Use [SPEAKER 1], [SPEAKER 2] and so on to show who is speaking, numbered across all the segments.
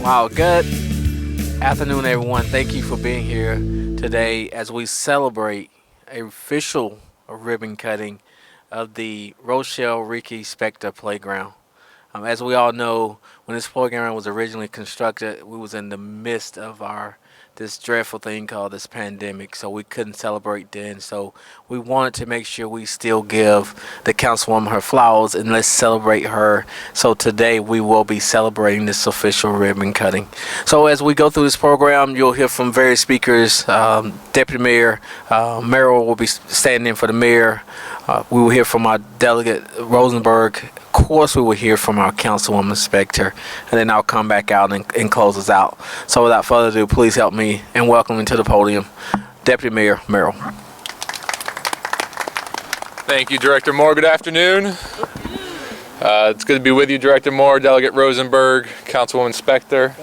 [SPEAKER 1] Wow, good afternoon, everyone. Thank you for being here today as we celebrate a official ribbon cutting of the Rochelle Rikki Spector Playground. As we all know, when this playground was originally constructed, we was in the midst of this dreadful thing called this pandemic, so we couldn't celebrate then. So we wanted to make sure we still give the councilwoman her flowers and let's celebrate her. So today we will be celebrating this official ribbon cutting. So as we go through this program, you'll hear from various speakers. Deputy Mayor Merrill will be standing in for the mayor. We will hear from our delegate Rosenberg. Of course, we will hear from our Councilwoman Spector, and then I'll come back out and close us out. So without further ado, please help me in welcoming to the podium Deputy Mayor Merrill.
[SPEAKER 2] Thank you, Director Moore. Good afternoon. It's good to be with you, Director Moore, Delegate Rosenberg, Councilwoman Spector.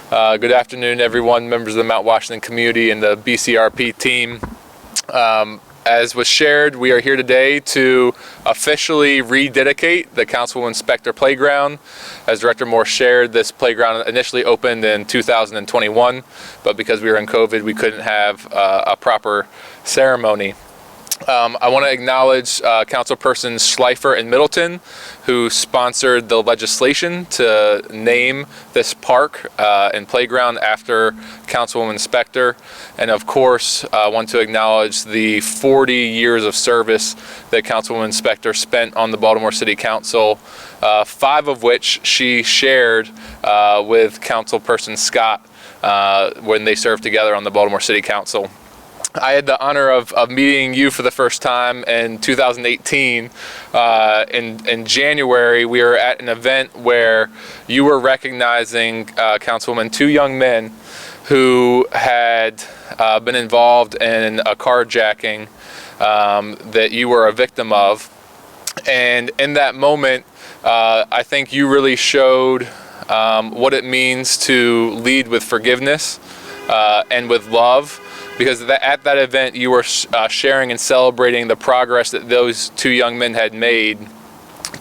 [SPEAKER 2] Good afternoon, everyone, members of the Mount Washington community and the BCRP team. As was shared, we are here today to officially rededicate the Councilwoman Spector Playground. As Director Moore shared, this playground initially opened in 2021, but because we were in COVID, we couldn't have a proper ceremony. I want to acknowledge Councilpersons Schleifer and Middleton, who sponsored the legislation to name this park and playground after Councilwoman Spector. And of course, I want to acknowledge the 40 years of service that Councilwoman Spector spent on the Baltimore City Council, 5 of which she shared with Councilperson Scott when they served together on the Baltimore City Council. I had the honor of meeting you for the first time in 2018. In January, we were at an event where you were recognizing, Councilwoman, 2 young men who had been involved in a carjacking that you were a victim of. And in that moment, I think you really showed what it means to lead with forgiveness and with love. Because at that event, you were sharing and celebrating the progress that those 2 young men had made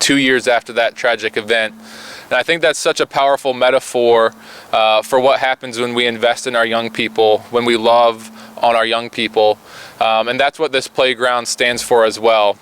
[SPEAKER 2] 2 years after that tragic event. And I think that's such a powerful metaphor for what happens when we invest in our young people, when we love on our young people. And that's what this playground stands for as well.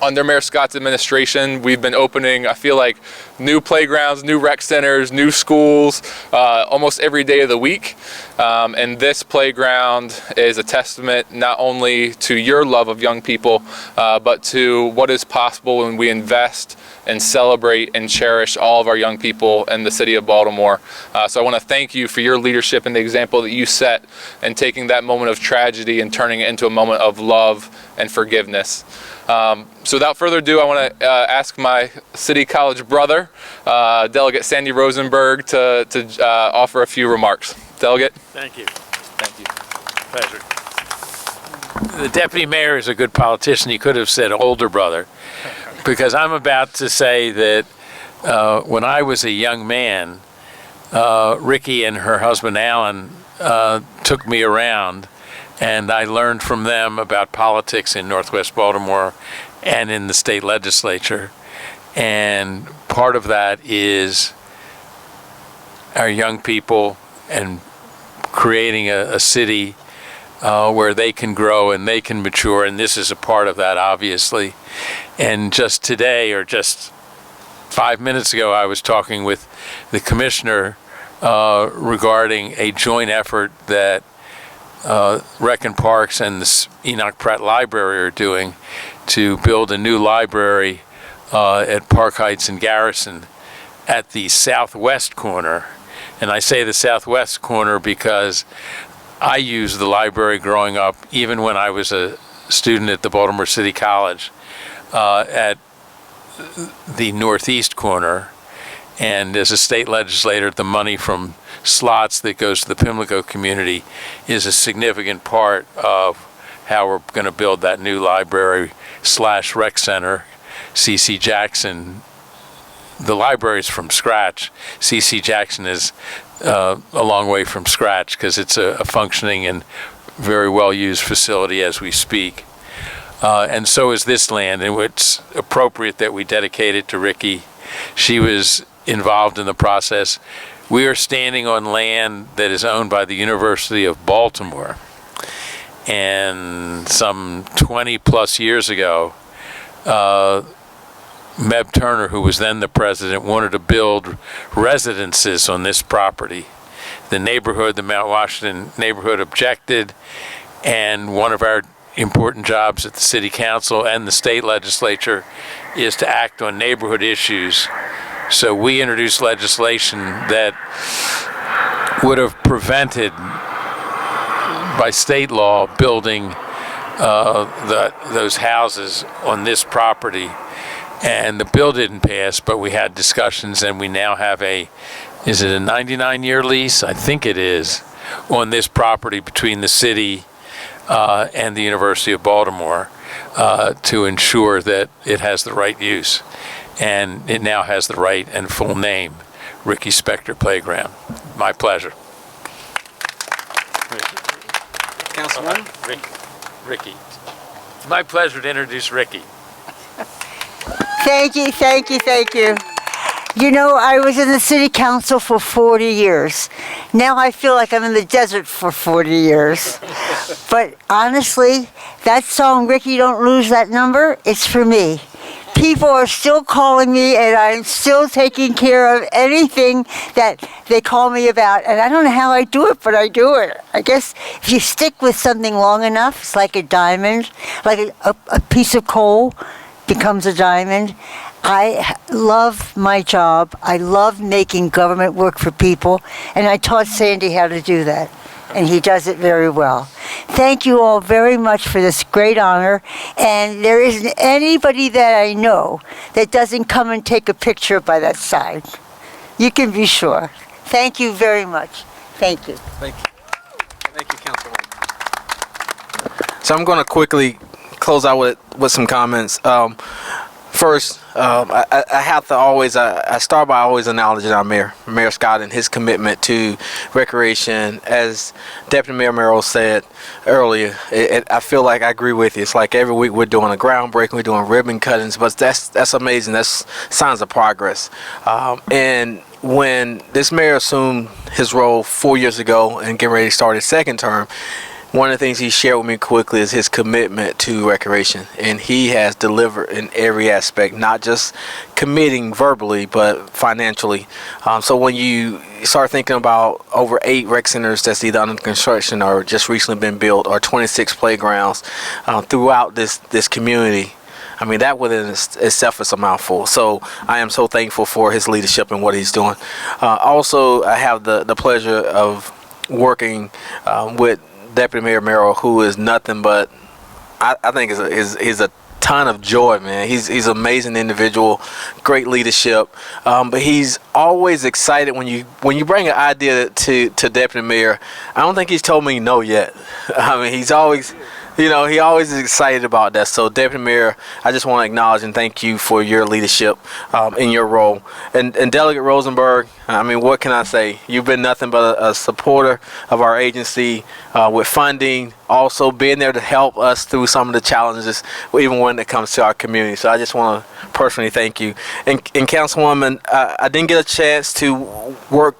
[SPEAKER 2] Under Mayor Scott's administration, we've been opening, I feel like, new playgrounds, new rec centers, new schools, almost every day of the week. And this playground is a testament not only to your love of young people, but to what is possible when we invest and celebrate and cherish all of our young people in the city of Baltimore. So I want to thank you for your leadership and the example that you set in taking that moment of tragedy and turning it into a moment of love and forgiveness. So without further ado, I want to ask my City College brother, Delegate Sandy Rosenberg, to offer a few remarks. Delegate?
[SPEAKER 3] Thank you. Thank you. Pleasure. The deputy mayor is a good politician. He could have said older brother, because I'm about to say that when I was a young man, Ricky and her husband Alan took me around, and I learned from them about politics in Northwest Baltimore and in the state legislature. And part of that is our young people and creating a city where they can grow and they can mature, and this is a part of that, obviously. And just today, or just 5 minutes ago, I was talking with the commissioner regarding a joint effort that Rec and Parks and the Enoch Pratt Library are doing to build a new library at Park Heights and Garrison at the southwest corner. And I say the southwest corner because I used the library growing up, even when I was a student at the Baltimore City College, at the northeast corner. And as a state legislator, the money from slots that goes to the Pimlico community is a significant part of how we're going to build that new library / rec center. C.C. Jackson, the library is from scratch. C.C. Jackson is a long way from scratch because it's a functioning and very well-used facility as we speak. And so is this land, and it's appropriate that we dedicate it to Rikki. She was involved in the process We are standing on land that is owned by the University of Baltimore. And some 20 plus years ago, Meb Turner, who was then the president, wanted to build residences on this property. The neighborhood, the Mount Washington neighborhood, objected, and one of our important jobs at the City Council and the state legislature is to act on neighborhood issues. So we introduced legislation that would have prevented, by state law, building those houses on this property. And the bill didn't pass, but we had discussions, and we now have is it a 99-year lease? I think it is, on this property between the city and the University of Baltimore to ensure that it has the right use. And it now has the right and full name, Rikki Spector Playground. My pleasure.
[SPEAKER 1] Councilwoman?
[SPEAKER 3] Rikki. It's my pleasure to introduce Rikki.
[SPEAKER 4] Thank you, thank you, thank you. You know, I was in the City Council for 40 years. Now I feel like I'm in the desert for 40 years. But honestly, that song, Rikki, Don't Lose That Number, it's for me. People are still calling me, and I'm still taking care of anything that they call me about. And I don't know how I do it, but I do it. I guess if you stick with something long enough, it's like a diamond, like a piece of coal becomes a diamond. I love my job. I love making government work for people, and I taught Sandy how to do that, and he does it very well. Thank you all very much for this great honor, and there isn't anybody that I know that doesn't come and take a picture by that side. You can be sure. Thank you very much. Thank you.
[SPEAKER 1] Thank you. Thank you, Councilwoman. So I'm going to quickly close out with some comments. First, I have to I start by always acknowledging our Mayor Scott, and his commitment to recreation. As Deputy Mayor Merrill said earlier, I feel like I agree with you. It's like every week we're doing a groundbreaking, we're doing ribbon cuttings, but that's amazing. That's signs of progress. And when this mayor assumed his role 4 years ago and getting ready to start his second term, one of the things he shared with me quickly is his commitment to recreation, and he has delivered in every aspect, not just committing verbally, but financially. So when you start thinking about over 8 rec centers that's either under construction or just recently been built, or 26 playgrounds throughout this community, I mean, that within itself is a mouthful. So I am so thankful for his leadership and what he's doing. Also, I have the pleasure of working with Deputy Mayor Merrill, who is nothing but, I think he's a ton of joy, man. He's an amazing individual, great leadership, but he's always excited when you bring an idea to Deputy Mayor. I don't think he's told me no yet. I mean, he's always, he always is excited about that. So Deputy Mayor, I just want to acknowledge and thank you for your leadership in your role. And Delegate Rosenberg, I mean, what can I say? You've been nothing but a supporter of our agency with funding, also being there to help us through some of the challenges, even when it comes to our community. So I just want to personally thank you. And Councilwoman, I didn't get a chance to work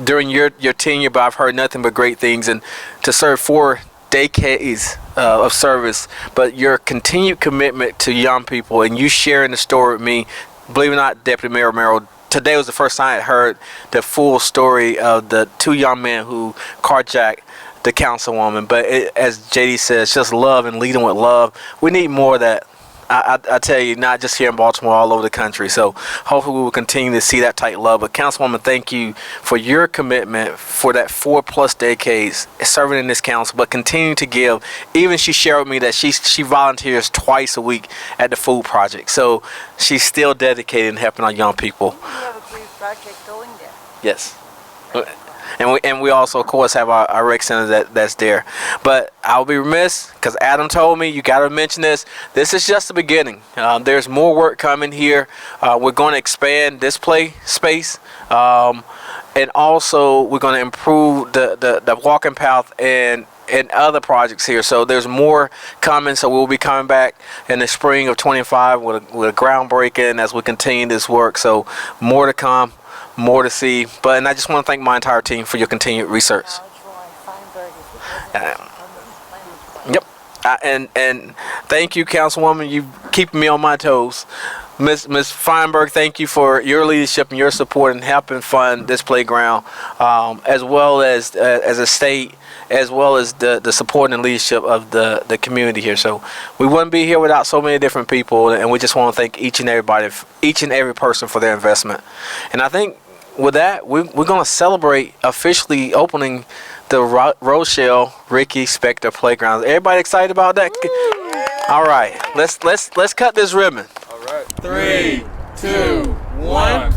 [SPEAKER 1] during your tenure, but I've heard nothing but great things, and to serve 4 decades of service, but your continued commitment to young people and you sharing the story with me, believe it or not, Deputy Mayor Merrill, today was the first time I heard the full story of the 2 young men who carjacked the councilwoman. But as JD says, just love and leading with love. We need more of that. I tell you, not just here in Baltimore, all over the country. So hopefully we will continue to see that type of love. But Councilwoman, thank you for your commitment for that 4+ decades serving in this council, but continue to give. Even she shared with me that she volunteers twice a week at the food project. So she's still dedicated in helping our young people.
[SPEAKER 4] We have a great project going there.
[SPEAKER 1] Yes. And we also, of course, have our rec center that's there. But I'll be remiss, because Adam told me, you got to mention this. This is just the beginning. There's more work coming here. We're going to expand this play space. And also, we're going to improve the walking path and and other projects here. So there's more coming. So we'll be coming back in the spring of 25 with a groundbreaking as we continue this work. So more to come, more to see. And I just want to thank my entire team for your continued research. Yep. And thank you, Councilwoman. You keeping me on my toes. Ms. Feinberg, thank you for your leadership and your support in helping fund this playground, as well as a state, as well as the support and leadership of the community here. So we wouldn't be here without so many different people, and we just want to thank each and every person for their investment. And I think with that, we're going to celebrate officially opening the Rochelle Rikki Spector Playground. Everybody excited about that? All right, let's cut this ribbon.
[SPEAKER 2] All right. 3, 2, 1.